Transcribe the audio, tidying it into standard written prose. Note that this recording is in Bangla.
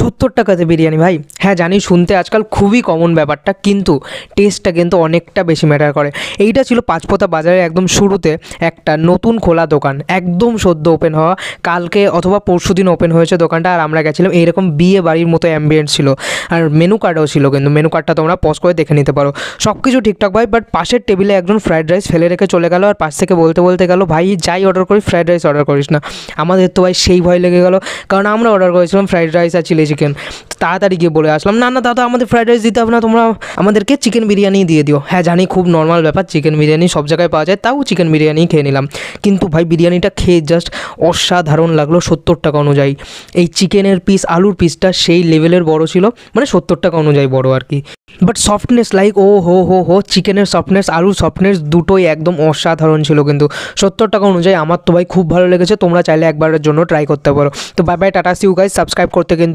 70 টাকাতে বিরিয়ানি ভাই। হ্যাঁ জানি শুনতে আজকাল খুবই কমন ব্যাপারটা, কিন্তু টেস্টটা কিন্তু অনেকটা বেশি ম্যাটার করে। এইটা ছিল পাঁচপোতা বাজারের একদম শুরুতে একটা নতুন খোলা দোকান, একদম সদ্য ওপেন হওয়া, কালকে অথবা পরশুদিন ওপেন হয়েছে দোকানটা। আর আমরা গেছিলাম, এইরকম বিয়ে বাড়ির মতো অ্যাম্বিয়েন্স ছিল, আর মেনু কার্ডও ছিল, কিন্তু মেনু কার্ডটা তোমরা পজ করে দেখে নিতে পারো। সব কিছু ঠিকঠাক ভাই, বাট পাশের টেবিলে একজন ফ্রাইড রাইস ফেলে রেখে চলে গেল, আর পাশ থেকে বলতে বলতে গেল, ভাই যাই অর্ডার করি ফ্রাইড রাইস অর্ডার করিস না। আমাদের তো ভাই সেই ভয় লেগে গেল, কারণ আমরা অর্ডার করেছিলাম ফ্রাইড রাইস আর চিলি চিকেন। তাড়াতাড়ি গিয়ে বলে আসলাম, না না দাদা আমাদের ফ্রাইড রাইস দিতে হবে না, তোমরা আমাদেরকে চিকেন বিরিয়ানি দিয়ে দিও। হ্যাঁ জানি খুব নর্মাল ব্যাপার, চিকেন বিরিয়ানি সব জায়গায় পাওয়া যায়, তাও চিকেন বিরিয়ানি খেয়ে নিলাম। কিন্তু ভাই বিরিয়ানিটা খেয়ে জাস্ট অসাধারণ লাগলো 70 টাকা অনুযায়ী। এই চিকেনের পিস, আলুর পিসটা সেই লেভেলের বড় ছিল, মানে 70 টাকা অনুযায়ী বড় আর কি। বাট সফটনেস লাইক ও হো হো হো, চিকেনের সফটনেস আলুর সফটনেস দুটোই একদম অসাধারণ ছিল। কিন্তু 70 টাকা অনুযায়ী আমার তো ভাই খুব ভালো লেগেছে। তোমরা চাইলে একবারের জন্য ট্রাই করতে পারো। তো bye bye, tata, see you guys. Subscribe করতে কিন্তু